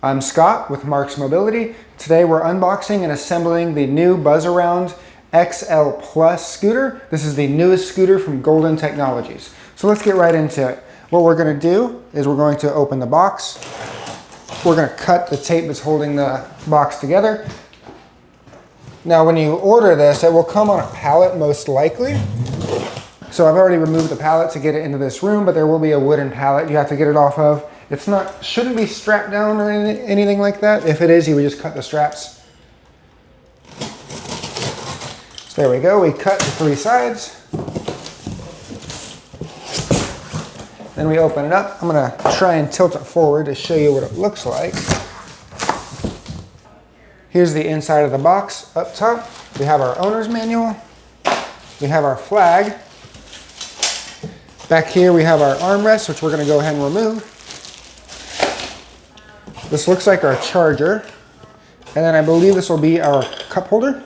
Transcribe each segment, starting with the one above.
I'm Scott with Marc's Mobility. Today we're unboxing and assembling the new Buzzaround XL Plus scooter. This is the newest scooter from Golden Technologies. So let's get right into it. What we're going to do is we're going to open the box. We're going to cut the tape that's holding the box together. Now when you order this, it will come on a pallet most likely. So I've already removed the pallet to get it into this room, but there will be a wooden pallet you have to get it off of. It's not, shouldn't be strapped down or anything like that. If it is, you would just cut the straps. So there we go, we cut the three sides. Then we open it up. I'm gonna try and tilt it forward to show you what it looks like. Here's the inside of the box. Up top, we have our owner's manual. We have our flag. Back here we have our armrest, which we're gonna go ahead and remove. This looks like our charger. And then I believe this will be our cup holder.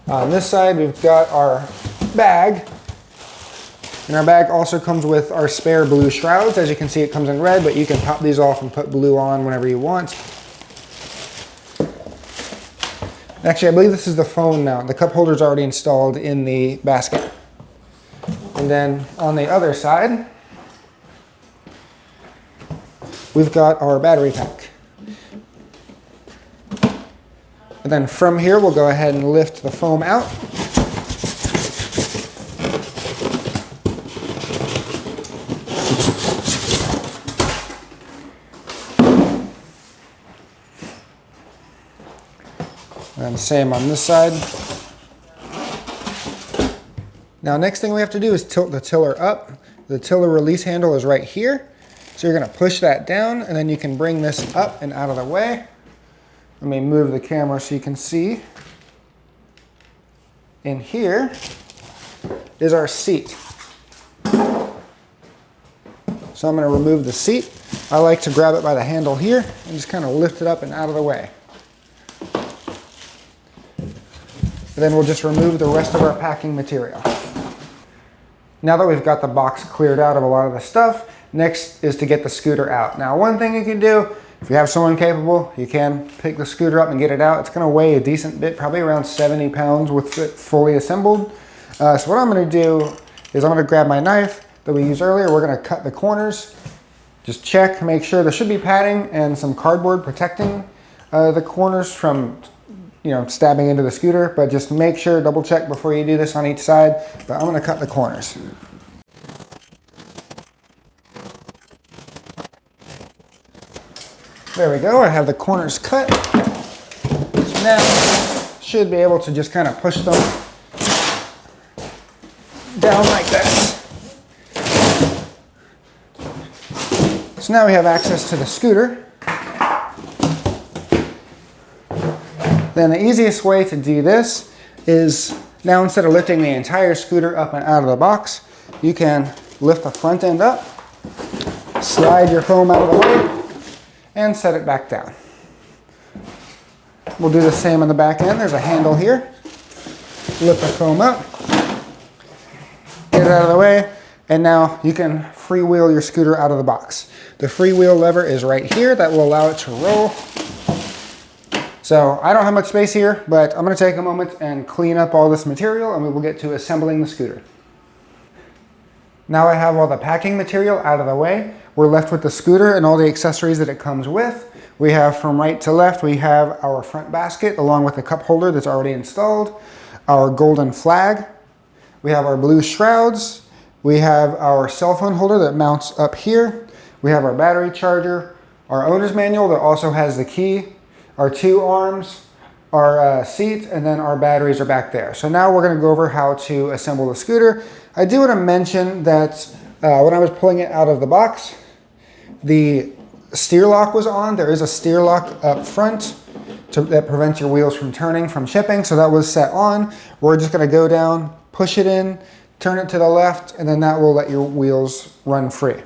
On this side, we've got our bag. And our bag also comes with our spare blue shrouds. As you can see, it comes in red, but you can pop these off and put blue on whenever you want. Actually, I believe this is the phone mount. The cup holder is already installed in the basket. And then on the other side, we've got our battery pack. And then from here, we'll go ahead and lift the foam out. And same on this side. Now, next thing we have to do is tilt the tiller up. The tiller release handle is right here. So you're gonna push that down and then you can bring this up and out of the way. Let me move the camera so you can see. In here is our seat. So I'm gonna remove the seat. I like to grab it by the handle here and just kind of lift it up and out of the way. And then we'll just remove the rest of our packing material. Now that we've got the box cleared out of a lot of the stuff, next is to get the scooter out. Now, one thing you can do, if you have someone capable, you can pick the scooter up and get it out. It's gonna weigh a decent bit, probably around 70 pounds with it fully assembled. So what I'm gonna do is I'm gonna grab my knife that we used earlier. We're gonna cut the corners. Just check, make sure there should be padding and some cardboard protecting the corners from stabbing into the scooter, but just make sure, double check before you do this on each side. But I'm gonna cut the corners. There we go, I have the corners cut. So now, should be able to just kind of push them down like this. So now we have access to the scooter. Then the easiest way to do this is, now instead of lifting the entire scooter up and out of the box, you can lift the front end up, slide your foam out of the way, and set it back down. We'll do the same on the back end. There's a handle here. Lift the foam up, get it out of the way, and now you can freewheel your scooter out of the box. The freewheel lever is right here. That will allow it to roll. So I don't have much space here, but I'm gonna take a moment and clean up all this material and we will get to assembling the scooter. Now I have all the packing material out of the way. We're left with the scooter and all the accessories that it comes with. We have from right to left, we have our front basket along with the cup holder that's already installed, our golden flag, we have our blue shrouds, we have our cell phone holder that mounts up here, we have our battery charger, our owner's manual that also has the key, our two arms, our seat, and then our batteries are back there. So now we're gonna go over how to assemble the scooter. I do wanna mention that when I was pulling it out of the box, the steer lock was on. There is a steer lock up front that prevents your wheels from turning from chipping, so that was set on. We're just gonna go down, push it in, turn it to the left, and then that will let your wheels run free.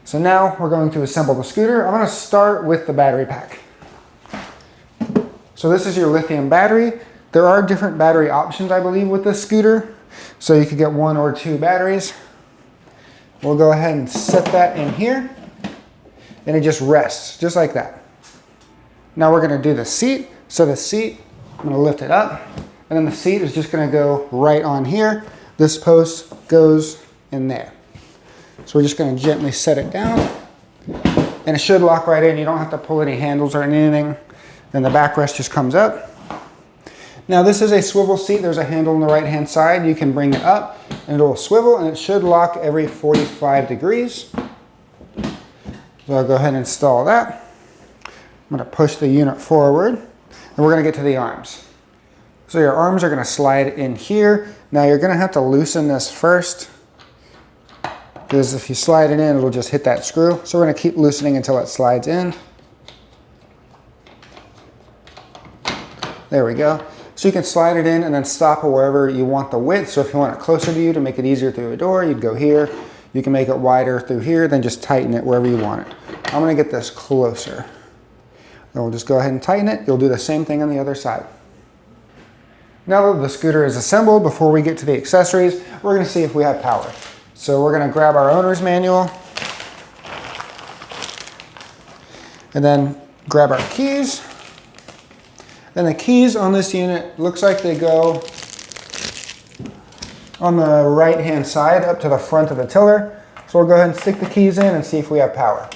So now we're going to assemble the scooter. I'm gonna start with the battery pack. So this is your lithium battery. There are different battery options, I believe, with this scooter. So you could get 1 or 2 batteries. We'll go ahead and set that in here. and it just rests, just like that. Now we're gonna do the seat. So the seat, I'm gonna lift it up, and then the seat is just gonna go right on here. This post goes in there. So we're just gonna gently set it down, and it should lock right in. You don't have to pull any handles or anything. Then the backrest just comes up. Now this is a swivel seat. There's a handle on the right-hand side. You can bring it up, and it will swivel, and it should lock every 45 degrees. So I'll go ahead and install that. I'm gonna push the unit forward, and we're gonna get to the arms. So your arms are gonna slide in here. Now you're gonna have to loosen this first, because if you slide it in, it'll just hit that screw. So we're gonna keep loosening until it slides in. There we go. So you can slide it in and then stop it wherever you want the width. So if you want it closer to you to make it easier through a door, you'd go here. You can make it wider through here, then just tighten it wherever you want it. I'm gonna get this closer. Then we'll just go ahead and tighten it. You'll do the same thing on the other side. Now that the scooter is assembled, before we get to the accessories, we're gonna see if we have power. So we're gonna grab our owner's manual, and then grab our keys. Then the keys on this unit, looks like they go on the right-hand side up to the front of the tiller. So we'll go ahead and stick the keys in and see if we have power.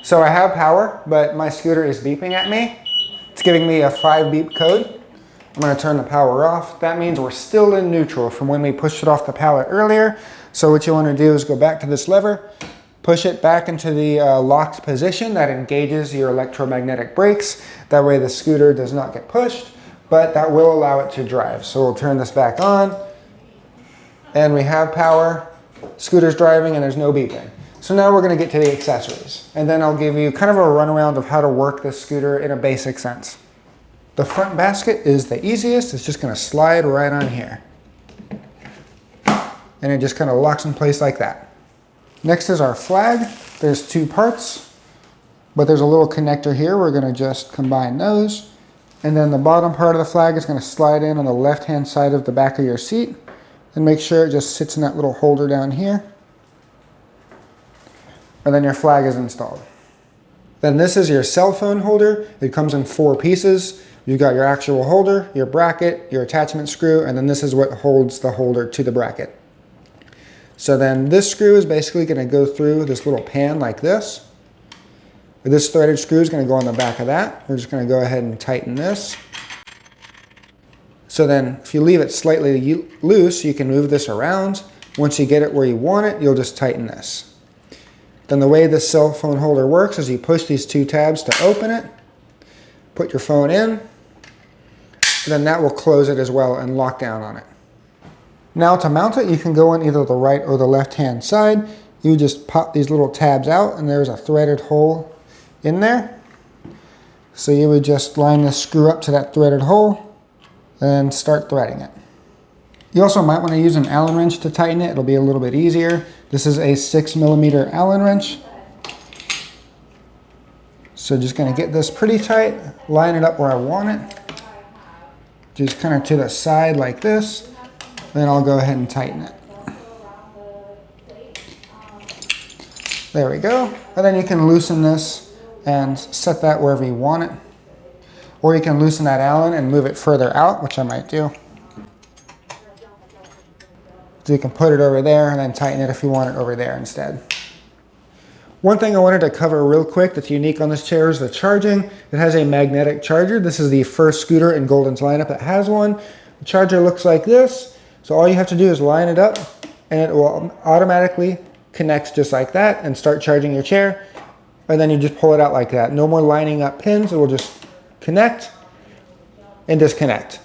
So I have power, but my scooter is beeping at me. It's giving me a 5 beep code. I'm gonna turn the power off. That means we're still in neutral from when we pushed it off the pallet earlier. So what you wanna do is go back to this lever, push it back into the locked position that engages your electromagnetic brakes. That way the scooter does not get pushed, but that will allow it to drive. So we'll turn this back on, and we have power. Scooter's driving and there's no beeping. So now we're gonna get to the accessories, and then I'll give you kind of a runaround of how to work this scooter in a basic sense. The front basket is the easiest. It's just gonna slide right on here. And it just kind of locks in place like that. Next is our flag. There's 2 parts, but there's a little connector here. We're gonna just combine those. And then the bottom part of the flag is gonna slide in on the left-hand side of the back of your seat. And make sure it just sits in that little holder down here. And then your flag is installed. Then this is your cell phone holder. It comes in 4 pieces. You've got your actual holder, your bracket, your attachment screw, and then this is what holds the holder to the bracket. So then this screw is basically gonna go through this little pan like this. This threaded screw is gonna go on the back of that. We're just gonna go ahead and tighten this. So then if you leave it slightly loose, you can move this around. Once you get it where you want it, you'll just tighten this. Then the way this cell phone holder works is you push these 2 tabs to open it, put your phone in, and then that will close it as well and lock down on it. Now to mount it, you can go on either the right or the left-hand side. You just pop these little tabs out, and there's a threaded hole in there. So you would just line this screw up to that threaded hole and start threading it. You also might want to use an Allen wrench to tighten it. It'll be a little bit easier. This is a 6mm Allen wrench. So just going to get this pretty tight, line it up where I want it. Just kind of to the side like this. Then I'll go ahead and tighten it. There we go. And then you can loosen this and set that wherever you want it. Or you can loosen that Allen and move it further out, which I might do. So you can put it over there and then tighten it if you want it over there instead. One thing I wanted to cover real quick that's unique on this chair is the charging. It has a magnetic charger. This is the first scooter in Golden's lineup that has one. The charger looks like this. So all you have to do is line it up, and it will automatically connect just like that and start charging your chair. And then you just pull it out like that. No more lining up pins. It will just connect and disconnect.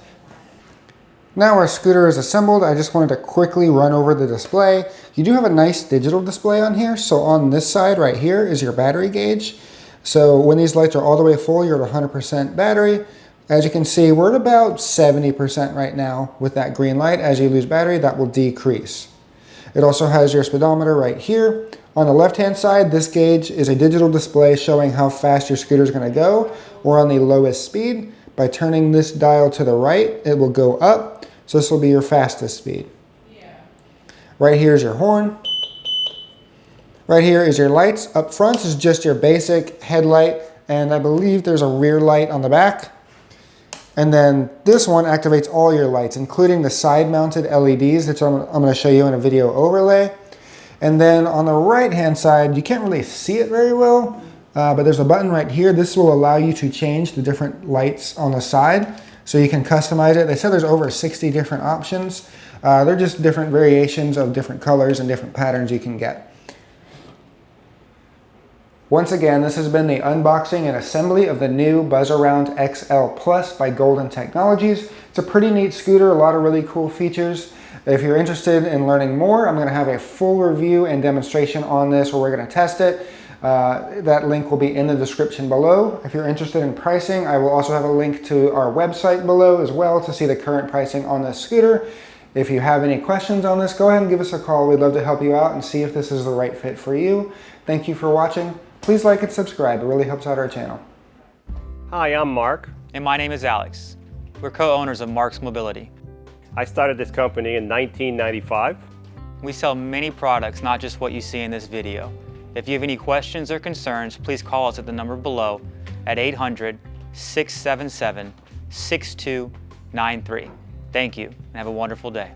Now our scooter is assembled. I just wanted to quickly run over the display. You do have a nice digital display on here. So on this side right here is your battery gauge. So when these lights are all the way full, you're at 100% battery. As you can see, we're at about 70% right now with that green light. As you lose battery, that will decrease. It also has your speedometer right here. On the left-hand side, this gauge is a digital display showing how fast your scooter is going to go. We're on the lowest speed. By turning this dial to the right, it will go up. So this will be your fastest speed. Right here is your horn. Right here is your lights. Up front is just your basic headlight, and I believe there's a rear light on the back. And then this one activates all your lights, including the side-mounted LEDs that I'm going to show you in a video overlay. And then on the right-hand side, you can't really see it very well, but there's a button right here. This will allow you to change the different lights on the side, so you can customize it. They said there's over 60 different options. They're just different variations of different colors and different patterns you can get. Once again, this has been the unboxing and assembly of the new Buzzaround XL Plus by Golden Technologies. It's a pretty neat scooter, a lot of really cool features. If you're interested in learning more, I'm going to have a full review and demonstration on this where we're going to test it. That link will be in the description below. If you're interested in pricing, I will also have a link to our website below as well to see the current pricing on this scooter. If you have any questions on this, go ahead and give us a call. We'd love to help you out and see if this is the right fit for you. Thank you for watching. Please like and subscribe. It really helps out our channel. Hi, I'm Mark. And my name is Alex. We're co-owners of Marc's Mobility. I started this company in 1995. We sell many products, not just what you see in this video. If you have any questions or concerns, please call us at the number below at 800-677-6293. Thank you, and have a wonderful day.